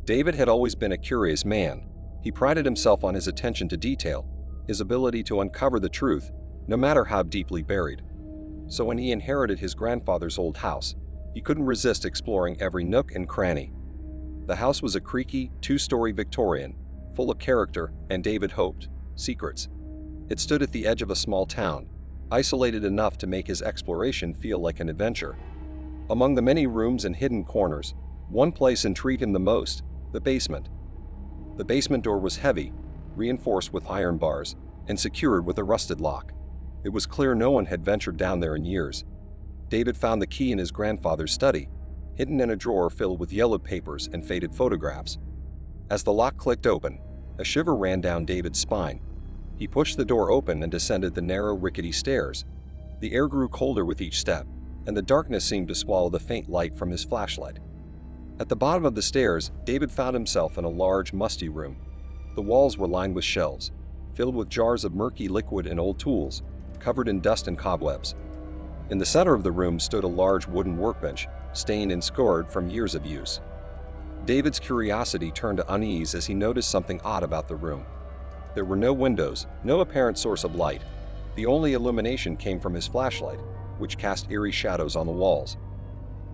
David had always been a curious man. He prided himself on his attention to detail, his ability to uncover the truth, no matter how deeply buried. So when he inherited his grandfather's old house, he couldn't resist exploring every nook and cranny. The house was a creaky, two-story Victorian, full of character and, David hoped, secrets. It stood at the edge of a small town, isolated enough to make his exploration feel like an adventure. Among the many rooms and hidden corners, one place intrigued him the most: the basement. The basement door was heavy, reinforced with iron bars, and secured with a rusted lock. It was clear no one had ventured down there in years. David found the key in his grandfather's study, hidden in a drawer filled with yellowed papers and faded photographs. As the lock clicked open, a shiver ran down David's spine. He pushed the door open and descended the narrow, rickety stairs. The air grew colder with each step, and the darkness seemed to swallow the faint light from his flashlight. At the bottom of the stairs, David found himself in a large, musty room. The walls were lined with shelves, filled with jars of murky liquid and old tools, covered in dust and cobwebs. In the center of the room stood a large wooden workbench, stained and scored from years of use. David's curiosity turned to unease as he noticed something odd about the room. There were no windows, no apparent source of light. The only illumination came from his flashlight, which cast eerie shadows on the walls.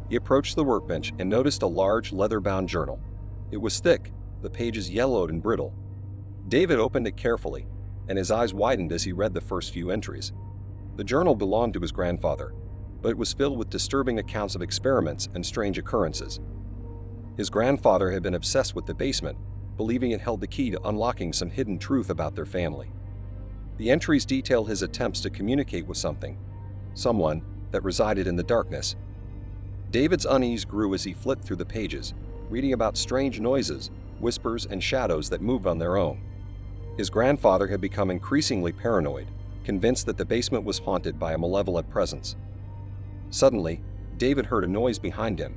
He approached the workbench and noticed a large, leather-bound journal. It was thick, the pages yellowed and brittle. David opened it carefully, and his eyes widened as he read the first few entries. The journal belonged to his grandfather, but it was filled with disturbing accounts of experiments and strange occurrences. His grandfather had been obsessed with the basement, believing it held the key to unlocking some hidden truth about their family. The entries detailed his attempts to communicate with someone that resided in the darkness. David's unease grew as he flipped through the pages, reading about strange noises, whispers, and shadows that moved on their own. His grandfather had become increasingly paranoid, convinced that the basement was haunted by a malevolent presence. Suddenly, David heard a noise behind him.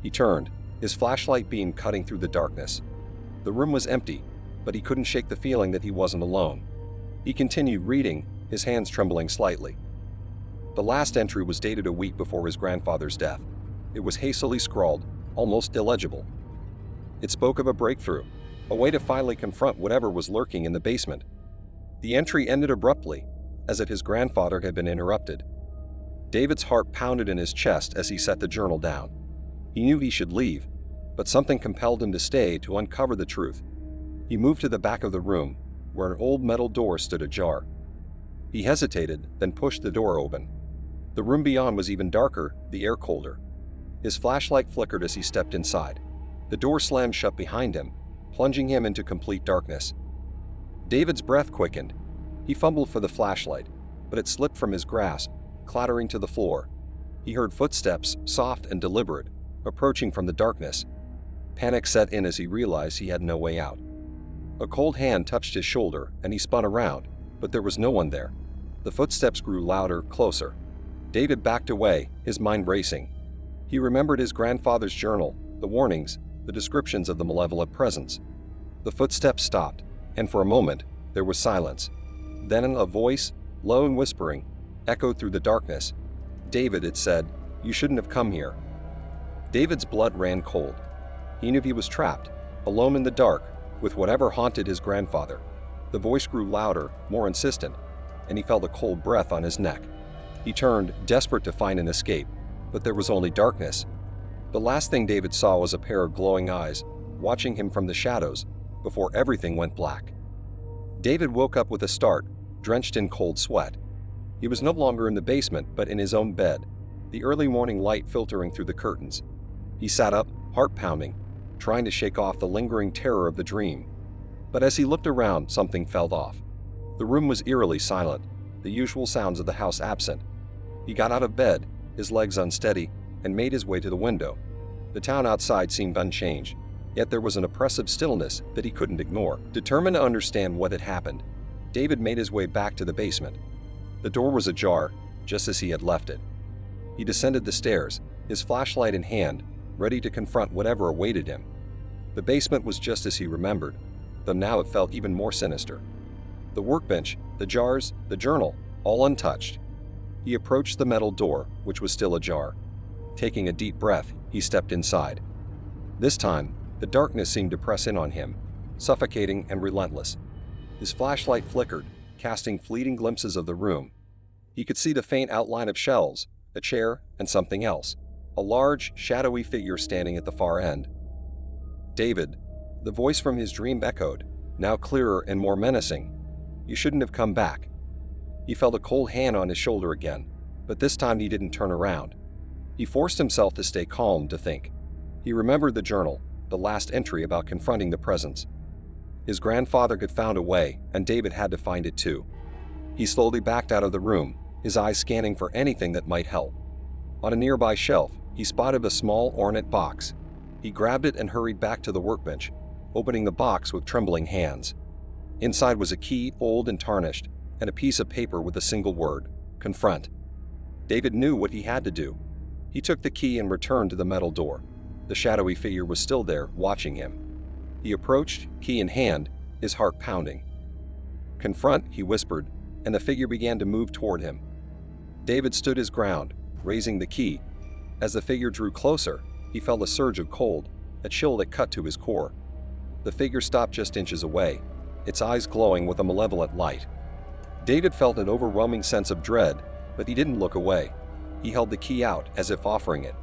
He turned, his flashlight beam cutting through the darkness. The room was empty, but he couldn't shake the feeling that he wasn't alone. He continued reading, his hands trembling slightly. The last entry was dated a week before his grandfather's death. It was hastily scrawled, almost illegible. It spoke of a breakthrough, a way to finally confront whatever was lurking in the basement. The entry ended abruptly, as if his grandfather had been interrupted. David's heart pounded in his chest as he set the journal down. He knew he should leave, but something compelled him to stay to uncover the truth. He moved to the back of the room, where an old metal door stood ajar. He hesitated, then pushed the door open. The room beyond was even darker, the air colder. His flashlight flickered as he stepped inside. The door slammed shut behind him, plunging him into complete darkness. David's breath quickened. He fumbled for the flashlight, but it slipped from his grasp, clattering to the floor. He heard footsteps, soft and deliberate, approaching from the darkness. Panic set in as he realized he had no way out. A cold hand touched his shoulder, and he spun around, but there was no one there. The footsteps grew louder, closer. David backed away, his mind racing. He remembered his grandfather's journal, the warnings, the descriptions of the malevolent presence. The footsteps stopped, and for a moment, there was silence. Then a voice, low and whispering, echoed through the darkness. "David," it said, "you shouldn't have come here." David's blood ran cold. He knew he was trapped, alone in the dark, with whatever haunted his grandfather. The voice grew louder, more insistent, and he felt a cold breath on his neck. He turned, desperate to find an escape, but there was only darkness. The last thing David saw was a pair of glowing eyes, watching him from the shadows, before everything went black. David woke up with a start, drenched in cold sweat. He was no longer in the basement, but in his own bed, the early morning light filtering through the curtains. He sat up, heart pounding, trying to shake off the lingering terror of the dream. But as he looked around, something felt off. The room was eerily silent, the usual sounds of the house absent. He got out of bed, his legs unsteady, and made his way to the window. The town outside seemed unchanged, yet there was an oppressive stillness that he couldn't ignore. Determined to understand what had happened, David made his way back to the basement. The door was ajar, just as he had left it. He descended the stairs, his flashlight in hand, ready to confront whatever awaited him. The basement was just as he remembered, though now it felt even more sinister. The workbench, the jars, the journal, all untouched. He approached the metal door, which was still ajar. Taking a deep breath, he stepped inside. This time, the darkness seemed to press in on him, suffocating and relentless. His flashlight flickered, casting fleeting glimpses of the room. He could see the faint outline of shelves, a chair, and something else, a large, shadowy figure standing at the far end. David, the voice from his dream echoed, now clearer and more menacing. You shouldn't have come back. He felt a cold hand on his shoulder again, but this time he didn't turn around. He forced himself to stay calm, to think. He remembered the journal, the last entry about confronting the presence. His grandfather had found a way, and David had to find it too. He slowly backed out of the room, his eyes scanning for anything that might help. On a nearby shelf, he spotted a small ornate box. He grabbed it and hurried back to the workbench, opening the box with trembling hands. Inside was a key, old and tarnished, and a piece of paper with a single word: confront. David knew what he had to do. He took the key and returned to the metal door. The shadowy figure was still there, watching him. He approached, key in hand, his heart pounding. Confront, he whispered, and the figure began to move toward him. David stood his ground, raising the key. As the figure drew closer, he felt a surge of cold, a chill that cut to his core. The figure stopped just inches away, its eyes glowing with a malevolent light. David felt an overwhelming sense of dread, but he didn't look away. He held the key out as if offering it.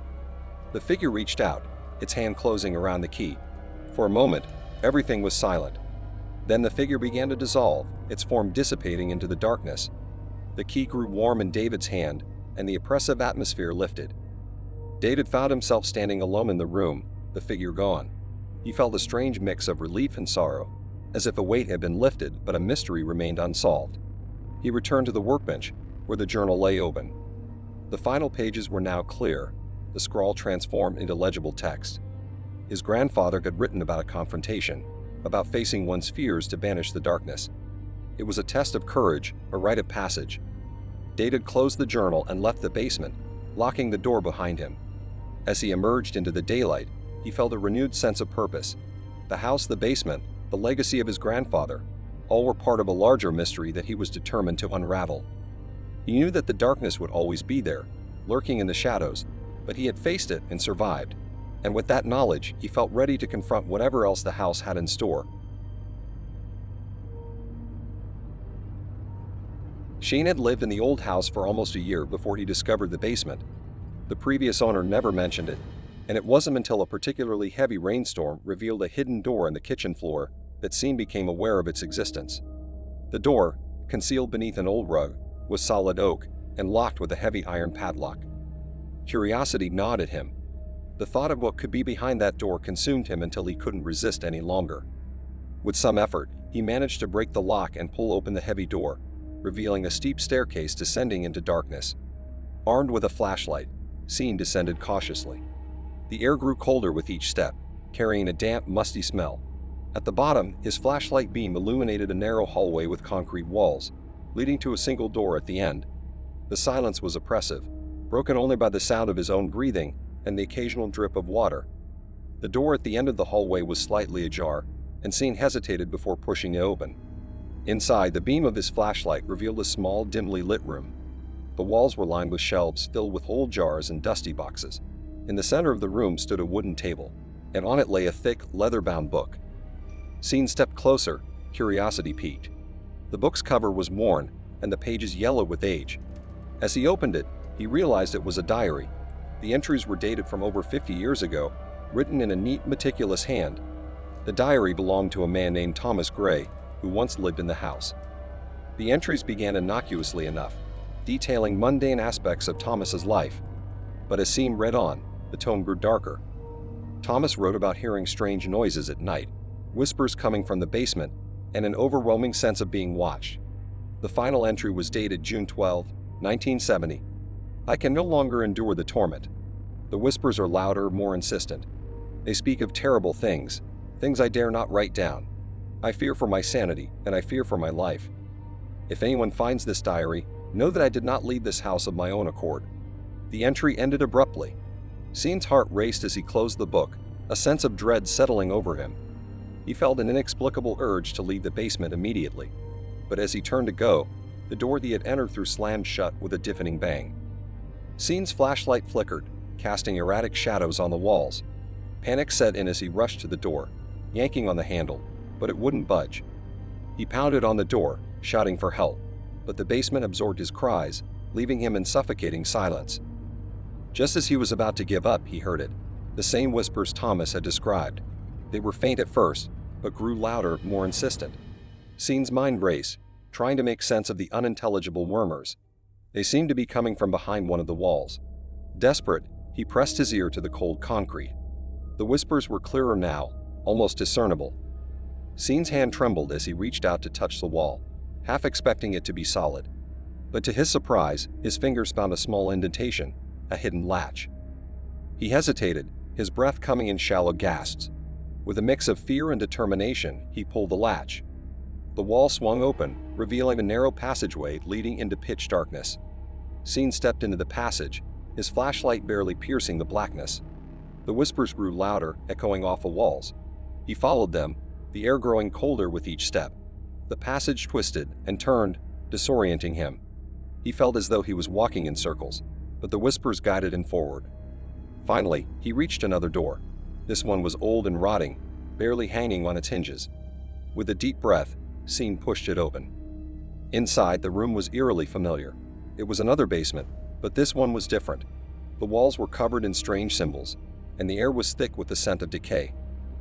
The figure reached out, its hand closing around the key. For a moment, everything was silent. Then the figure began to dissolve, its form dissipating into the darkness. The key grew warm in David's hand, and the oppressive atmosphere lifted. David found himself standing alone in the room, the figure gone. He felt a strange mix of relief and sorrow, as if a weight had been lifted but a mystery remained unsolved. He returned to the workbench, where the journal lay open. The final pages were now clear, the scrawl transformed into legible text. His grandfather had written about a confrontation, about facing one's fears to banish the darkness. It was a test of courage, a rite of passage. David closed the journal and left the basement, locking the door behind him. As he emerged into the daylight, he felt a renewed sense of purpose. The house, the basement, the legacy of his grandfather, all were part of a larger mystery that he was determined to unravel. He knew that the darkness would always be there, lurking in the shadows, but he had faced it and survived. And with that knowledge, he felt ready to confront whatever else the house had in store. Shane had lived in the old house for almost a year before he discovered the basement. The previous owner never mentioned it, and it wasn't until a particularly heavy rainstorm revealed a hidden door in the kitchen floor that Shane became aware of its existence. The door, concealed beneath an old rug, was solid oak and locked with a heavy iron padlock. Curiosity gnawed at him. The thought of what could be behind that door consumed him until he couldn't resist any longer. With some effort, he managed to break the lock and pull open the heavy door, revealing a steep staircase descending into darkness. Armed with a flashlight, Shane descended cautiously. The air grew colder with each step, carrying a damp, musty smell. At the bottom, his flashlight beam illuminated a narrow hallway with concrete walls, leading to a single door at the end. The silence was oppressive, broken only by the sound of his own breathing and the occasional drip of water. The door at the end of the hallway was slightly ajar, and Shane hesitated before pushing it open. Inside, the beam of his flashlight revealed a small, dimly lit room. The walls were lined with shelves filled with old jars and dusty boxes. In the center of the room stood a wooden table, and on it lay a thick, leather-bound book. Shane stepped closer, curiosity piqued. The book's cover was worn, and the pages yellowed with age. As he opened it, he realized it was a diary. The entries were dated from over 50 years ago, written in a neat, meticulous hand. The diary belonged to a man named Thomas Gray, who once lived in the house. The entries began innocuously enough, detailing mundane aspects of Thomas's life. But as Shane read on, the tone grew darker. Thomas wrote about hearing strange noises at night, whispers coming from the basement, and an overwhelming sense of being watched. The final entry was dated June 12, 1970. I can no longer endure the torment. The whispers are louder, more insistent. They speak of terrible things, things I dare not write down. I fear for my sanity, and I fear for my life. If anyone finds this diary, know that I did not leave this house of my own accord. The entry ended abruptly. Shane's heart raced as he closed the book, a sense of dread settling over him. He felt an inexplicable urge to leave the basement immediately. But as he turned to go, the door he had entered through slammed shut with a deafening bang. Shane's flashlight flickered, casting erratic shadows on the walls. Panic set in as he rushed to the door, yanking on the handle, but it wouldn't budge. He pounded on the door, shouting for help, but the basement absorbed his cries, leaving him in suffocating silence. Just as he was about to give up, he heard it, the same whispers Thomas had described. They were faint at first, but grew louder, more insistent. Scene's mind raced, trying to make sense of the unintelligible murmurs. They seemed to be coming from behind one of the walls. Desperate, he pressed his ear to the cold concrete. The whispers were clearer now, almost discernible. Scene's hand trembled as he reached out to touch the wall, half expecting it to be solid. But to his surprise, his fingers found a small indentation, a hidden latch. He hesitated, his breath coming in shallow gasps. With a mix of fear and determination, he pulled the latch. The wall swung open, revealing a narrow passageway leading into pitch darkness. Scene stepped into the passage, his flashlight barely piercing the blackness. The whispers grew louder, echoing off the walls. He followed them, the air growing colder with each step. The passage twisted and turned, disorienting him. He felt as though he was walking in circles, but the whispers guided him forward. Finally, he reached another door. This one was old and rotting, barely hanging on its hinges. With a deep breath, Scene pushed it open. Inside, the room was eerily familiar. It was another basement, but this one was different. The walls were covered in strange symbols, and the air was thick with the scent of decay.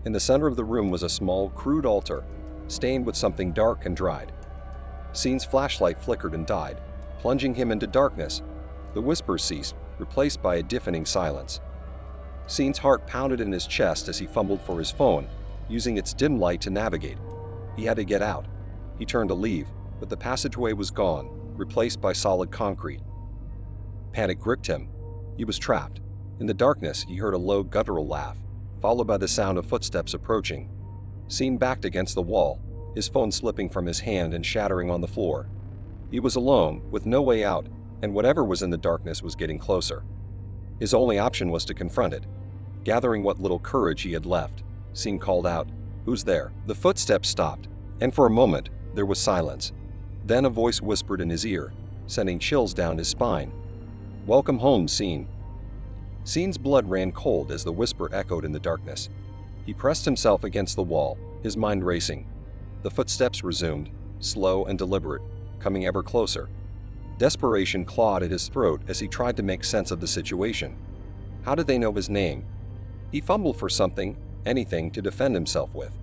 In the center of the room was a small, crude altar, stained with something dark and dried. Scene's flashlight flickered and died, plunging him into darkness. The whispers ceased, replaced by a deafening silence. Scene's heart pounded in his chest as he fumbled for his phone, using its dim light to navigate. He had to get out. He turned to leave, but the passageway was gone, replaced by solid concrete. Panic gripped him. He was trapped. In the darkness, he heard a low, guttural laugh, followed by the sound of footsteps approaching. Scene backed against the wall, his phone slipping from his hand and shattering on the floor. He was alone, with no way out, and whatever was in the darkness was getting closer. His only option was to confront it. Gathering what little courage he had left, Scene called out, "Who's there?" The footsteps stopped, and for a moment, there was silence. Then a voice whispered in his ear, sending chills down his spine. "Welcome home, Scene." Scene's blood ran cold as the whisper echoed in the darkness. He pressed himself against the wall, his mind racing. The footsteps resumed, slow and deliberate, coming ever closer. Desperation clawed at his throat as he tried to make sense of the situation. How did they know his name? He fumbled for something, anything, to defend himself with.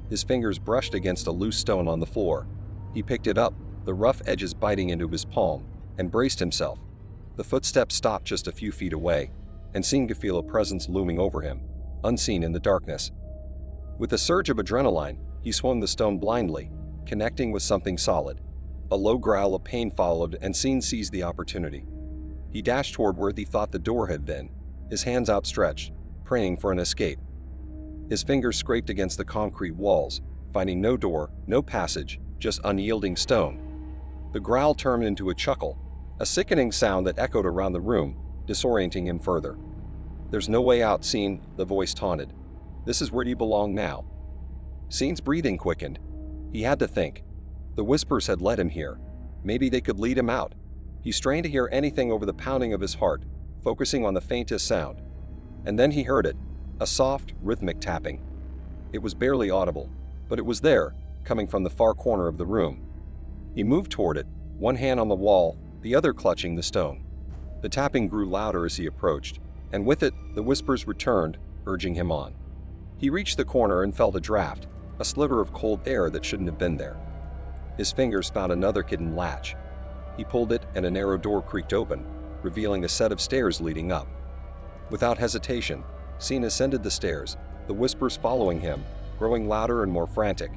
His fingers brushed against a loose stone on the floor. He picked it up, the rough edges biting into his palm, and braced himself. The footsteps stopped just a few feet away, and seemed to feel a presence looming over him, unseen in the darkness. With a surge of adrenaline, he swung the stone blindly, connecting with something solid. A low growl of pain followed, and Scene seized the opportunity. He dashed toward where he thought the door had been, his hands outstretched, praying for an escape. His fingers scraped against the concrete walls, finding no door, no passage, just unyielding stone. The growl turned into a chuckle, a sickening sound that echoed around the room, disorienting him further. "There's no way out, Scene," the voice taunted. "This is where you belong now." Scene's breathing quickened. He had to think. The whispers had led him here. Maybe they could lead him out. He strained to hear anything over the pounding of his heart, focusing on the faintest sound. And then he heard it, a soft, rhythmic tapping. It was barely audible, but it was there, coming from the far corner of the room. He moved toward it, one hand on the wall, the other clutching the stone. The tapping grew louder as he approached, and with it, the whispers returned, urging him on. He reached the corner and felt a draft, a sliver of cold air that shouldn't have been there. His fingers found another hidden latch. He pulled it, and a narrow door creaked open, revealing a set of stairs leading up. Without hesitation, Scene ascended the stairs, the whispers following him, growing louder and more frantic.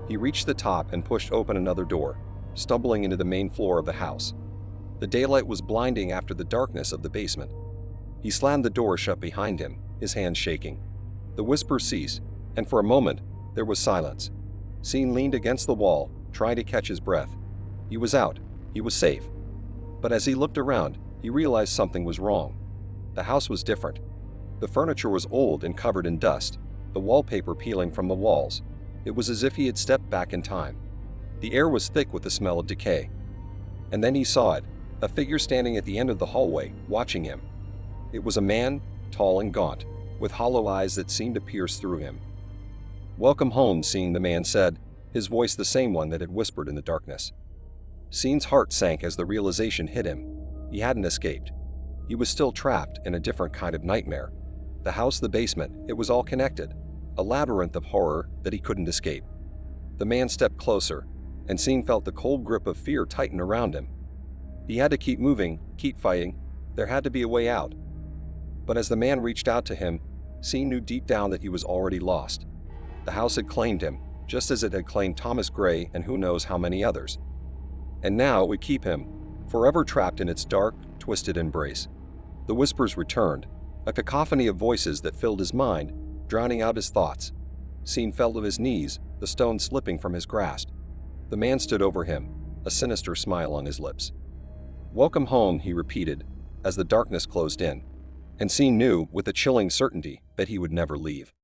He reached the top and pushed open another door, stumbling into the main floor of the house. The daylight was blinding after the darkness of the basement. He slammed the door shut behind him, his hands shaking. The whispers ceased, and for a moment, there was silence. Scene leaned against the wall, trying to catch his breath. He was out. He was safe. But as he looked around, he realized something was wrong. The house was different. The furniture was old and covered in dust, the wallpaper peeling from the walls. It was as if he had stepped back in time. The air was thick with the smell of decay. And then he saw it, a figure standing at the end of the hallway, watching him. It was a man, tall and gaunt, with hollow eyes that seemed to pierce through him. "Welcome home," Scene, the man said, his voice the same one that had whispered in the darkness. Scene's heart sank as the realization hit him. He hadn't escaped. He was still trapped in a different kind of nightmare. The house, the basement, it was all connected, a labyrinth of horror that he couldn't escape. The man stepped closer, and Scene felt the cold grip of fear tighten around him. He had to keep moving, keep fighting. There had to be a way out. But as the man reached out to him, Scene knew deep down that he was already lost. The house had claimed him, just as it had claimed Thomas Gray and who knows how many others. And now it would keep him, forever trapped in its dark, twisted embrace. The whispers returned, a cacophony of voices that filled his mind, drowning out his thoughts. Scene fell to his knees, the stone slipping from his grasp. The man stood over him, a sinister smile on his lips. "Welcome home," he repeated, as the darkness closed in. And Scene knew, with a chilling certainty, that he would never leave.